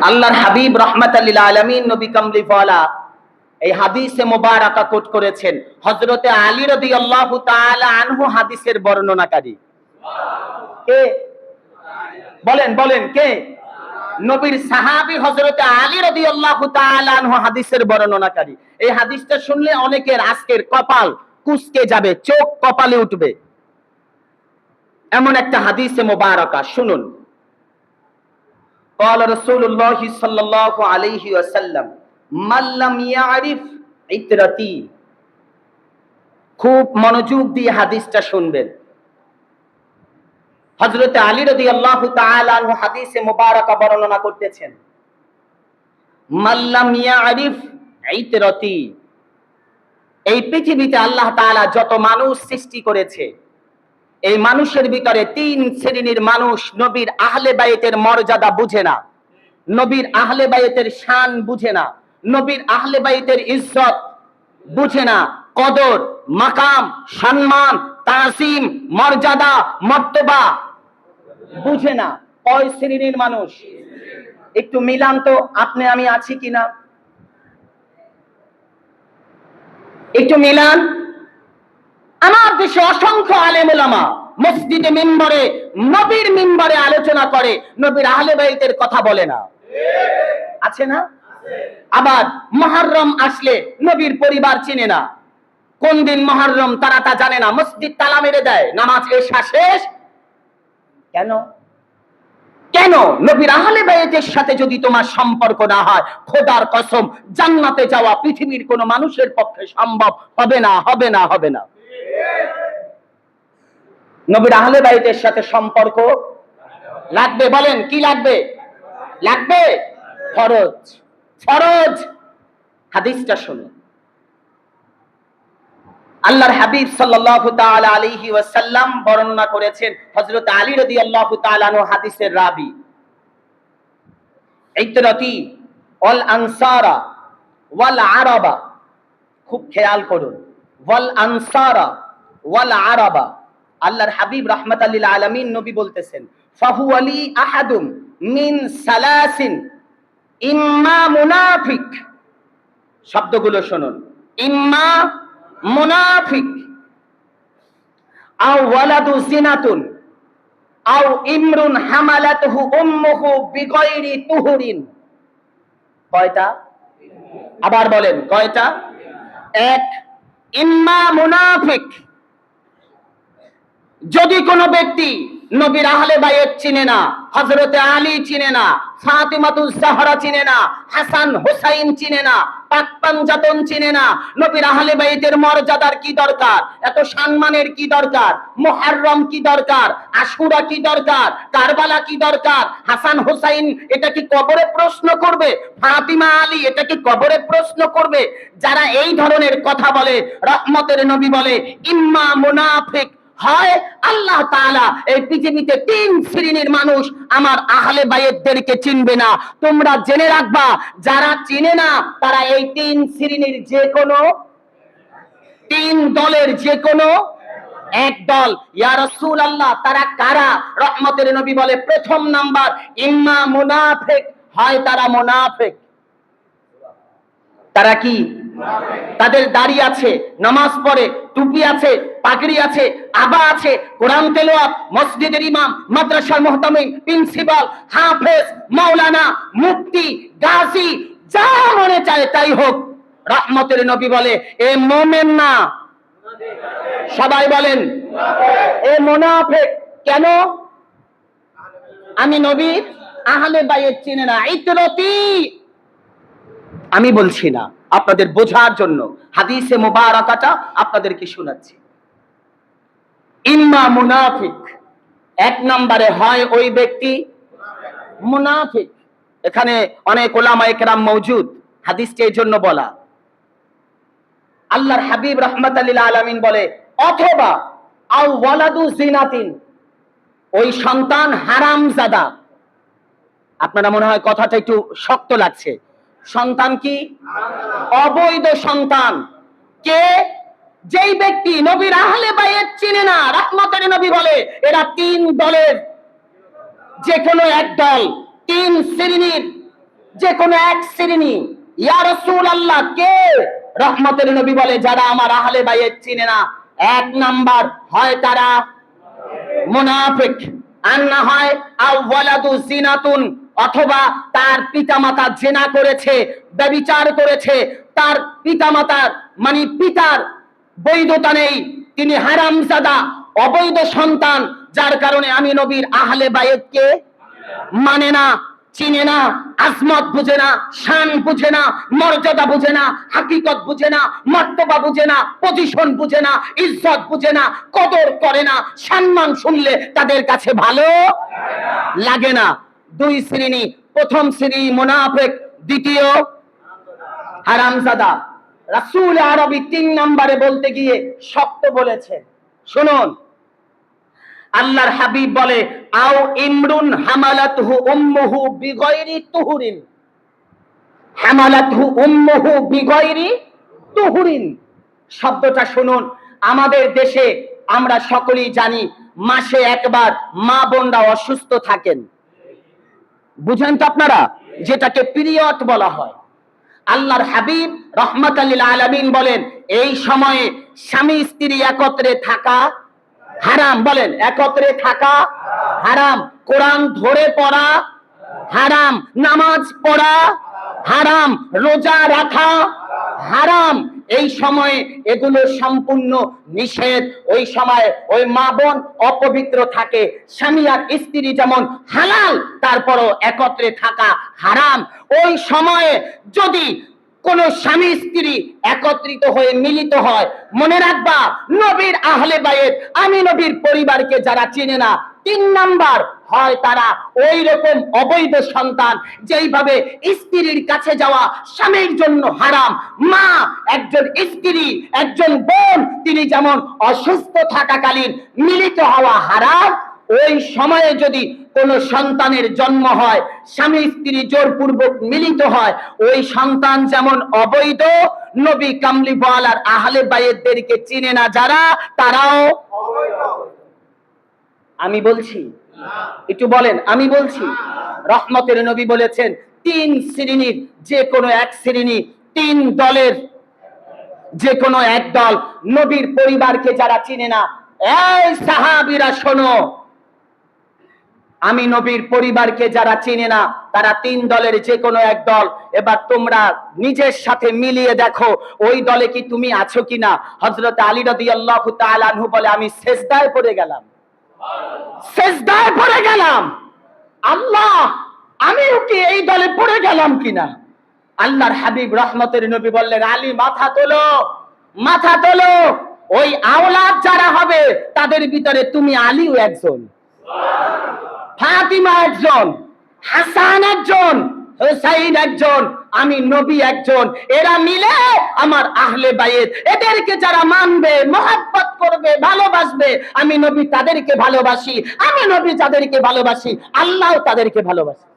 আল্লাহর হাবিব রাহমাতাল লিল আলামিন নবী কামলিওয়ালা এই হাদিসে মুবারাকা কোট করেছেন। হযরতে আলী রাদিয়াল্লাহু তাআলা আনহু হাদিসের বর্ণনাকারী। কে বলেন বলেন কে? নবীর সাহাবী হযরতে আলী রাদিয়াল্লাহু তাআলা আনহু হাদিসের বর্ণনাকারী। এই হাদিসটা শুনলে অনেকের আজকের কপাল কুঁচকে যাবে, চোখ কপালে উঠবে, এমন একটা হাদিসে মুবারাকা শুনুন। قال رسول الله صلى الله عليه وسلم من لم يعرف عترتي। খুব মনোযোগ দিয়ে হাদিসটা শুনবেন। হযরত আলী রাদিয়াল্লাহু তাআলা আনহু হাদিসে মুবারাকা বর্ণনা করতেছেন, মান লাম ইয়ারিফ ইতরাতি। এই পৃথিবীতে আল্লাহ তাআলা যত মানুষ সৃষ্টি করেছে, এই মানুষের ভিতরে তিন শ্রেণীর মানুষ নবীর আহলে বাইতের মর্যাদা বুঝে না, নবীর আহলে বাইতের শান বুঝে না, নবীর আহলে বাইতের ইজ্জত বুঝে না, কদর, মাকাম, সম্মান, তাসিম, মর্যাদা, মর্তবা বুঝে না। কয় শ্রেণীর মানুষ? একটু মিলান তো, আপনি আমি আছি কিনা একটু মিলান। আমার দেশে অসংখ্য আলেম ওলামা মসজিদে মিম্বরে, নবীর মিম্বরে আলোচনা করে, নবীর আহলে বাইতের কথা বলে না, আছে না? আবার মুহররম আসলে নবীর পরিবার চিনে না, কোন দিন মুহররম তারা তা জানে না, মসজিদ তালা মেরে দেয়, নামাজ এশা শেষ। কেন? কেন? নবীর আহলে বাইতের সাথে যদি তোমার সম্পর্ক না হয়, খোদার কসম জান্নাতে যাওয়া পৃথিবীর কোন মানুষের পক্ষে সম্ভব হবে না, হবে না, হবে না। নবীর আহলে বাইতের সাথে সম্পর্ক লাগবে। বলেন কি লাগবে? লাগবে ফরজ, ফরজ। হাদিসটা শুনুন। আল্লাহর হাবিব সাল্লাল্লাহু তাআলা আলাইহি ওয়াসাল্লাম বর্ণনা করেছেন, হযরত আলী রাদিয়াল্লাহু তাআলা আনহু হাদিসের রাবী, ইতরাতি ওয়াল আনসারা ওয়াল আরাবা। খুব খেয়াল করুন, ওয়াল আনসারা ওয়াল আরাবা। আল্লাহর হাবিব রাহমাতাল লিল আলামিন নবী বলতেছেন, ফাহু আলী আহাদুম মিন সালাসিন, ইম্মা মুনাফিক। শব্দগুলো শুনুন, ইম্মা মুনাফিক, আও ওয়ালাদু জিনাতুন, আও ইমরুন হামালাতহু উম্মুহু বিগাইরি তুহুরিন। কয়টা? আবার বলেন কয়টা? এক, ইম্মা মুনাফিক, যদি কোনো ব্যক্তি নবীর আহলে বাইত চিনে না, হযরতে আলী চিনে না, ফাতিমাতুজ জাহরা চিনে না, হাসান হুসাইন চিনে না, পাক পাঞ্জাতন চিনে না, নবীর আহলে বাইতের মর্যাদার কি দরকার, এত সম্মানের কি দরকার, মুহররম কি দরকার, আশুরা কি দরকার, কারবালা কি দরকার, হাসান হুসাইন এটা কি কবরে প্রশ্ন করবে, ফাতিমা আলী এটা কি কবরে প্রশ্ন করবে? যারা এই ধরনের কথা বলে, রহমতের নবী বলে ইম্মা মুনাফিক, হয় আল্লাহ তাআলা এই পৃথিবীতে তিন শ্রেণীর মানুষ আমার আহলে বাইতদেরকে চিনবে না। তোমরা জেনে রাখবা, যারা চিনে না তারা এই তিন শ্রেণীর যে কোনো তিন দলের যে কোনো এক দল। ইয়া রাসূলুল্লাহ, তারা কারা? রহমতের নবী বলে প্রথম নাম্বার ইম্মা মুনাফিক, হয় তারা মুনাফিক। তারা কি? তাদের দাড়ি আছে, নামাজ পড়ে, টুপি আছে, পাগড়ি আছে, আবা আছে, কোরআন তেলাওয়াত, মসজিদের ইমাম, মাদ্রাসার মুহতামিম, প্রিন্সিপাল, হাফেজ, মাওলানা, মুফতি, গাজী, যা মনে চায় তাই হোক। রহমতের নবী বলে এ মুমিন না। সবাই বলেন এ মুনাফিক। কেন? আমি নবীর আহলে বাইত চিনি না। ইতরাতি, আমি বলছি না, আপনাদের বোঝার জন্য হাদিসে মুবারাকাটা আপনাদেরকে শোনাচ্ছি। ইম্মা মুনাফিক, এক নম্বরে হয় ওই ব্যক্তি মুনাফিক। এখানে অনেক উলামায়ে কেরাম মওজুদ, হাদিসটি এই জন্য বলা। আল্লাহর হাবিব রাহমাতাল লিল আলামিন বলে অথবা আও ওয়ালাদু জিনাতিন, ওই সন্তান হারামজাদা। আপনারা মনে হয় কথাটা একটু শক্ত লাগছে। সন্তান কি? অবৈধ সন্তান। কে? যেই ব্যক্তি নবীর আহলে বাইত চিনে না, রহমতের নবী বলে এরা তিন দলের যে কোনো এক দল, তিন শ্রেণীর যে কোনো এক শ্রেণী। ইয়া রাসূলুল্লাহ কে? রহমতের নবী বলে যারা আমার আহলে বাইত চিনে না, এক নাম্বার হয় তারা মুনাফিক, আর না হয় আওয়ালাদু জিনাতুন, অথবা তার পিতামাতা জেনা করেছে, ব্যভিচার করেছে, তার পিতামাতার মানে পিতার বৈধতা নেই, তিনি হারামজাদা, অবৈধ সন্তান, যার কারণে আমি নবীর আহলে বাইতকে মানে না, চিনে না, আজমত বুঝে না, শান বুঝে না, মর্যাদা বুঝে না, হাকিকত বুঝে না, মর্তবা বুঝে না, পজিশন বুঝে না, ইজ্জত বুঝে না, কদর করে না, সম্মান শুনলে তাদের কাছে ভালো লাগে না। দুই শ্রেণী, প্রথম শ্রেণী মুনাফিক, দ্বিতীয় হারামজাদা। রাসূল আরবি 3 নম্বরে বলতে গিয়ে শক্ত বলেছে, শুনুন। আল্লাহর হাবিব বলে আও ইমরুন হামালাতহু উম্মুহু বিগাইরি তুহুরিন, হামালাতহু উম্মুহু বিগাইরি তুহুরিন। শব্দটা শুনুন। আমাদের দেশে আমরা সকলেই জানি মাসে একবার মা বোনরা অসুস্থ থাকেন, বুঝেন তো আপনারা, যেটাকে পিরিয়ড বলা হয়। আল্লাহর হাবিব রাহমাতাল লিল আলামিন বলেন এই সময়ে স্বামী স্ত্রী একত্রে থাকা হারাম। বলেন একত্রে থাকা হারাম, কোরআন ধরে পড়া হারাম, নামাজ পড়া হারাম, রোজা রাখা হারাম। এই সময়ে এগুলো সম্পূর্ণ নিষেধ। ওই সময় ওই মা বোন অপবিত্র থাকে। স্বামী আর স্ত্রী যেমন হালাল, তারপরও একত্রে থাকা হারাম। ওই সময়ে যদি কোন স্বামী স্ত্রী একত্রিত হয়ে মিলিত হয়, মনে রাখবা নবীর আহলে বাইত, আমি নবীর পরিবারকে যারা চিনে না, 3 নাম্বার হয় তারা ওই রকম অবৈধ সন্তান, যেইভাবে স্ত্রীর কাছে যাওয়া স্বামীর জন্য হারাম। মা, একজন স্ত্রী, একজন বোন, তিনি যেমন অসুস্থ থাকাকালীন মিলিত হওয়া হারাম, ওই সময়ে যদি কোন সন্তানের জন্ম হয়, স্বামী স্ত্রী জোরপূর্বক মিলিত হয়, ওই সন্তান যেমন অবৈধ, নবী কামলিওয়ালার আহলে বাইতদেরকে চিনে না যারা, তারাও আমি বলছি, একটু বলেন আমি বলছি। রহমতের নবী বলেছেন 3 শ্রেণীর যে কোনো এক শ্রেণী, 3 দলের যে কোনো এক দল নবীর পরিবারকে যারা চিনে না। এই সাহাবীরা শোনো, আমি নবীর পরিবারকে যারা চিনে না তারা 3 দলের যে কোনো এক দল। এবার তোমরা নিজের সাথে মিলিয়ে দেখো ওই দলে কি তুমি আছো কিনা। হযরত আলী রাদিয়াল্লাহু তাআলা আনহু বলে আমি সিজদায় পড়ে গেলাম, সিজদায় পড়ে গেলাম, আল্লাহ আমিও কি এই দলে পড়ে গেলাম কিনা। আল্লাহর হাবিব রহমতের নবী বললেন আলী মাথা তোলো, মাথা তোলো। ওই আওলাদ যারা হবে তাদের ভিতরে তুমি আলীও একজন, ফাতিমা একজন, হাসান একজন, হুসাইন একজন, আমি নবী একজন। এরা মিলে আমার আহলে বাইত। এদেরকে যারা মানবে, মহব্বত করবে, ভালোবাসবে, আমি নবী তাদেরকে ভালোবাসি, আমি নবী যাদেরকে ভালোবাসি আল্লাহ তাদেরকে ভালোবাসে।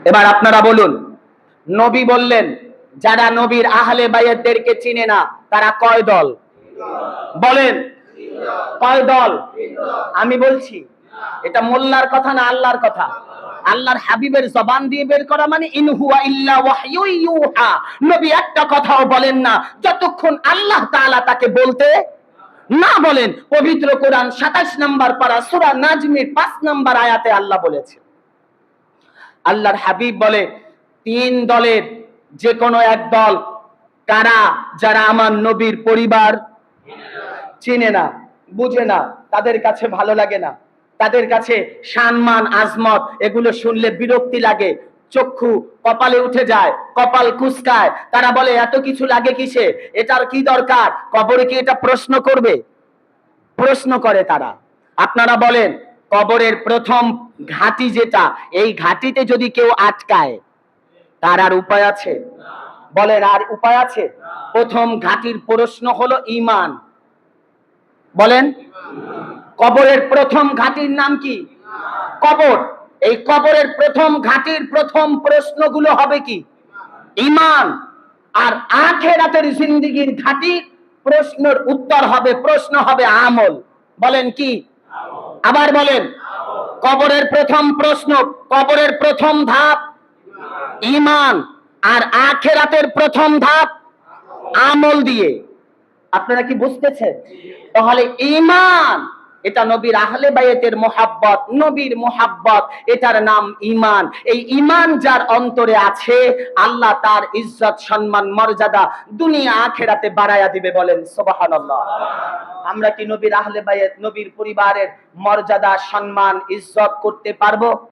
এবার আপনারা বলুন, নবী বললেন যারা নবীর আহলে বাইতদেরকে চিনে না তারা কয় দল? বলেন কয় দল? আমি বলছি, এটা মোল্লার কথা না আল্লাহর কথা? আল্লাহর হাবিবের জবান দিয়ে বের করা মানে ইন হুয়া ইল্লা ওয়াহয়ু ইউহা। নবী একটা কথাও বলেন না যতক্ষণ আল্লাহ তাআলা তাকে বলতে না বলেন। পবিত্র কোরআন 27 নম্বর পারা সূরা নাজমের 5 নম্বর আয়াতে আল্লাহ বলেছে, আল্লাহর হাবিব বলে 3 দলের যে কোনো এক দল কারা? যারা আমার নবীর পরিবার চিনে না, বুঝে না, তাদের কাছে ভালো লাগে না, তাদের কাছে সম্মান আজমত এগুলো শুনলে বিরক্তি লাগে, চক্ষু কপালে উঠে যায়, কপাল কুঁচকায়। তারা বলে এত কিছু লাগে কিসে, এটার কি দরকার, কবরে কি এটা প্রশ্ন করবে? প্রশ্ন করে তারা। আপনারা বলেন কবরের প্রথম ঘাঁটি যেটা, এই ঘাঁটিতে যদি কেউ আটকায় তার আর উপায় আছে? বলেন আর উপায় আছে? প্রথম ঘাঁটির প্রশ্ন হলো ঈমান। বলেন কবরের প্রথম ঘাঁটির নাম কি? কবর। এই কবরের প্রথম ঘাঁটির প্রথম প্রশ্নগুলো হবে কি? ঈমান। আর আখিরাতের জিন্দেগির ঘাঁটি প্রশ্নের উত্তর হবে, প্রশ্ন হবে আমল। বলেন কি? আবার বলেন কবরের প্রথম প্রশ্ন, কবরের প্রথম ধাপ ঈমান, আর আখিরাতের প্রথম ধাপ আমল দিয়ে। আপনারা কি বুঝতেছেন? তাহলে ঈমান, এটা নবীর আহলে বায়াতের মুহাব্বত, নবীর মুহাব্বত, এটার নাম ঈমান। এই ঈমান যার অন্তরে আছে, আল্লাহ তার ইজ্জত, সম্মান, মর্যাদা দুনিয়া আখিরাতে বাড়ায়া দিবে। বলেন সুবহানাল্লাহ। আমরা কি নবীর আহলে বায়াত, নবীর পরিবারের মর্যাদা, সম্মান, ইজ্জত করতে পারবো?